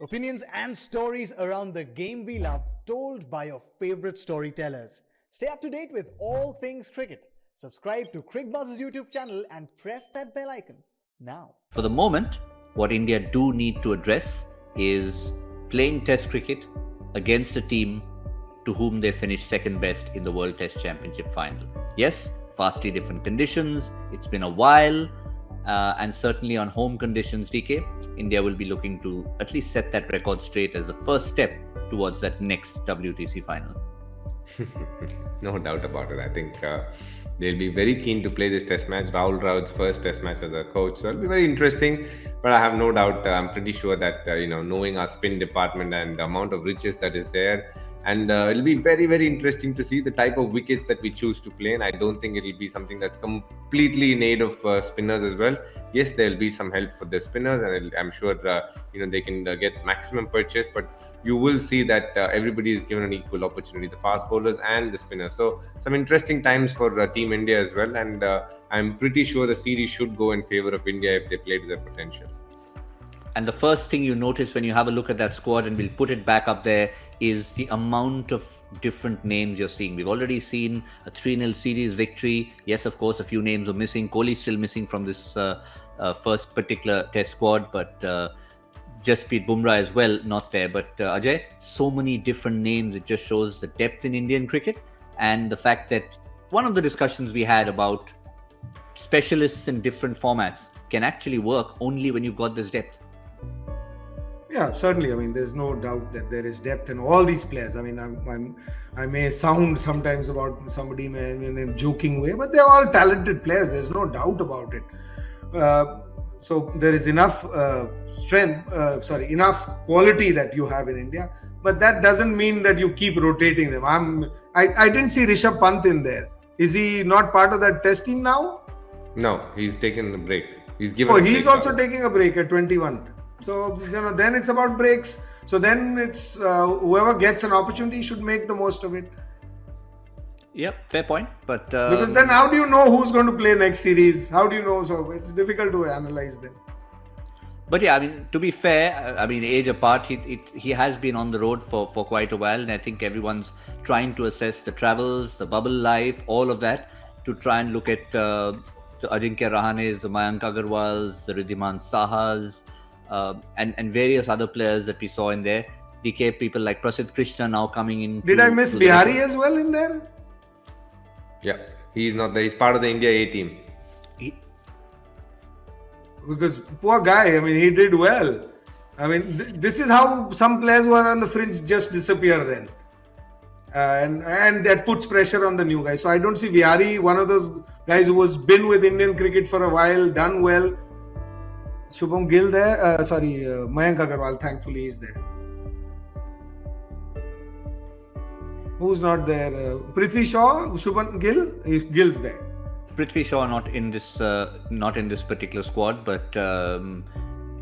Opinions and stories around the game we love, told by your favorite storytellers. Stay up to date with all things cricket. Subscribe to Cricbuzz's YouTube channel and press that bell icon now. For the moment, what India do need to address is playing Test cricket against a team to whom they finished second best in the World Test Championship final. Yes, vastly different conditions. It's been a while. And certainly on home conditions, DK, India will be looking to at least set that record straight as the first step towards that next WTC final. No doubt about it. I think they'll be very keen to play this test match. Rahul Dravid's first test match as a coach. So it'll be very interesting. But I have no doubt, I'm pretty sure that, knowing our spin department and the amount of riches that is there, and it'll be very, very interesting to see the type of wickets that we choose to play. And I don't think it'll be something that's completely in aid of spinners as well. Yes, there'll be some help for the spinners, and I'm sure they can get maximum purchase. But you will see that everybody is given an equal opportunity, the fast bowlers and the spinners. So some interesting times for Team India as well. And I'm pretty sure the series should go in favor of India if they play to their potential. And the first thing you notice when you have a look at that squad, and we'll put it back up there, is the amount of different names you're seeing. We've already seen a 3-0 series victory. Yes, of course, a few names are missing. Kohli still missing from this first particular test squad, but Jasprit Bumrah as well, not there. But Ajay, so many different names. It just shows the depth in Indian cricket, and the fact that one of the discussions we had about specialists in different formats can actually work only when you've got this depth. Yeah, certainly. I mean, there's no doubt that there is depth in all these players. I mean, I may sound sometimes about somebody in a joking way, but they're all talented players. There's no doubt about it. So there is enough enough quality that you have in India. But that doesn't mean that you keep rotating them. I didn't see Rishabh Pant in there. Is he not part of that test team now? No, he's taken a break. He's also taking a break at 21. So, then it's about breaks. So then it's whoever gets an opportunity should make the most of it. Yep, fair point. But because then how do you know who's going to play next series? How do you know? So it's difficult to analyze them. But yeah, I mean, to be fair, I mean, age apart, he has been on the road for quite a while. And I think everyone's trying to assess the travels, the bubble life, all of that, to try and look at the Ajinkya Rahanes, the Mayank Agarwals, the Riddhiman Sahas, and various other players that we saw in there. DK, people like Prasidh Krishna now coming in. Did I miss Bihari as well in there? Yeah, he's not there. He's part of the India A team. Because poor guy, I mean, he did well. I mean, this is how some players who are on the fringe just disappear then. And that puts pressure on the new guy. So I don't see Vihari, one of those guys who has been with Indian cricket for a while, done well. Shubham Gill there, Mayank Agarwal, thankfully is there. Who's not there? Prithvi Shaw, Shubham Gill, Gill's there. Prithvi Shaw not in this particular squad, but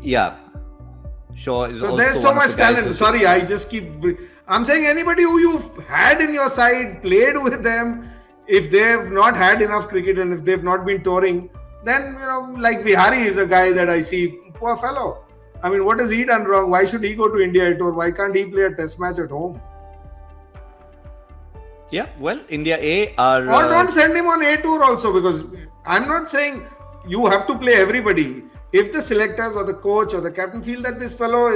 yeah, Shaw is. So also there's so much talent. Sorry, I'm saying anybody who you've had in your side, played with them, if they've not had enough cricket and if they've not been touring, then, like Vihari is a guy that I see, poor fellow. I mean, what has he done wrong? Why should he go to India tour? Why can't he play a test match at home? Yeah, well, India A are... Or don't send him on A tour also, because I'm not saying you have to play everybody. If the selectors or the coach or the captain feel that this fellow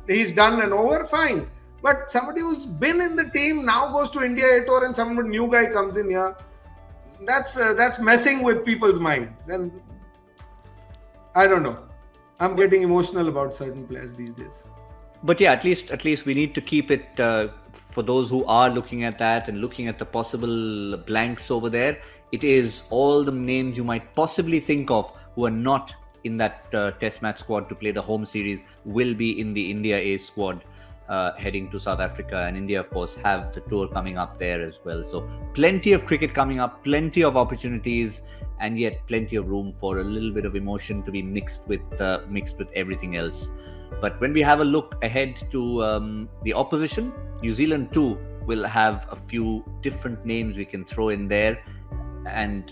he's done and over, fine. But somebody who's been in the team now goes to India A tour and some new guy comes in here. That's messing with people's minds, and I don't know. I'm getting emotional about certain players these days. But yeah, at least we need to keep it for those who are looking at that and looking at the possible blanks over there. It is all the names you might possibly think of who are not in that test match squad to play the home series will be in the India A squad. Heading to South Africa, and India, of course, have the tour coming up there as well. So plenty of cricket coming up, plenty of opportunities, and yet plenty of room for a little bit of emotion to be mixed with everything else. But when we have a look ahead to the opposition, New Zealand too will have a few different names we can throw in there, and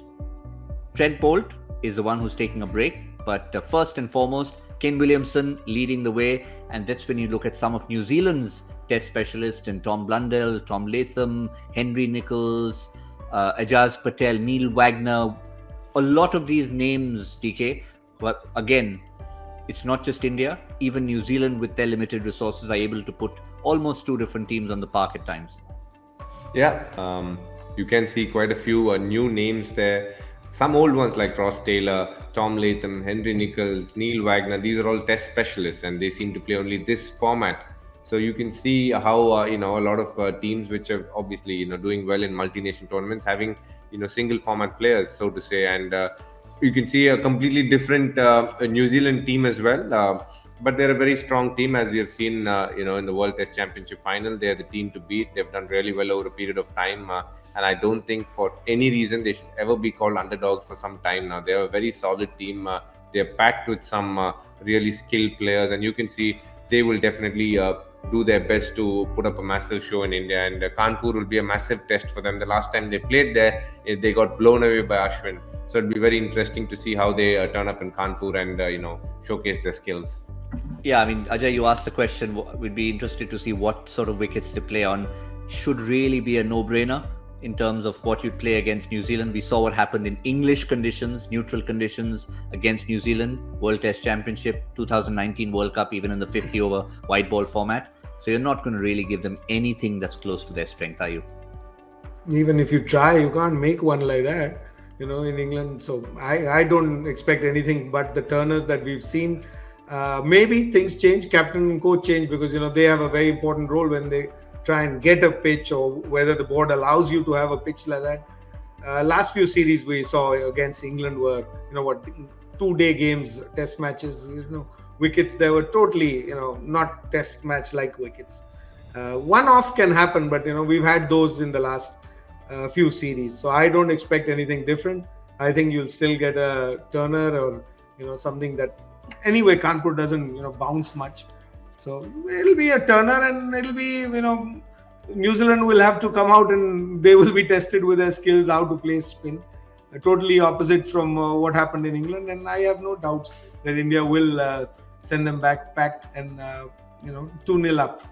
Trent Bolt is the one who's taking a break. But first and foremost, Kane Williamson leading the way, and that's when you look at some of New Zealand's test specialists in Tom Blundell, Tom Latham, Henry Nicholls, Ajaz Patel, Neil Wagner. A lot of these names, DK, but again, it's not just India. Even New Zealand, with their limited resources, are able to put almost two different teams on the park at times. Yeah, you can see quite a few new names there. Some old ones like Ross Taylor, Tom Latham, Henry Nicholls, Neil Wagner. These are all test specialists, and they seem to play only this format. So you can see how a lot of teams which are obviously doing well in multi-nation tournaments, having single format players, so to say, and you can see a completely different New Zealand team as well. But they're a very strong team, as we have seen, in the World Test Championship final. They're the team to beat. They've done really well over a period of time, and I don't think for any reason they should ever be called underdogs for some time now. They're a very solid team. They're packed with some really skilled players, and you can see they will definitely do their best to put up a massive show in India. And Kanpur will be a massive test for them. The last time they played there, they got blown away by Ashwin. So it'll be very interesting to see how they turn up in Kanpur and showcase their skills. Yeah, I mean, Ajay, you asked the question. We'd be interested to see what sort of wickets they play on. Should really be a no-brainer in terms of what you'd play against New Zealand. We saw what happened in English conditions, neutral conditions against New Zealand, World Test Championship, 2019 World Cup, even in the 50-over white ball format. So you're not going to really give them anything that's close to their strength, are you? Even if you try, you can't make one like that, in England. So I don't expect anything but the turners that we've seen. Maybe things change, captain and coach change, because they have a very important role when they try and get a pitch, or whether the board allows you to have a pitch like that. Last few series we saw against England were 2-day games, test matches, wickets. They were totally not test match like wickets. One off can happen, but we've had those in the last few series, so I don't expect anything different. I think you'll still get a Turner or something that anyway Kanpur doesn't bounce much, so it'll be a Turner, and it'll be New Zealand will have to come out and they will be tested with their skills, how to play spin, totally opposite from what happened in England. And I have no doubts that India will send them back packed and 2-0 up.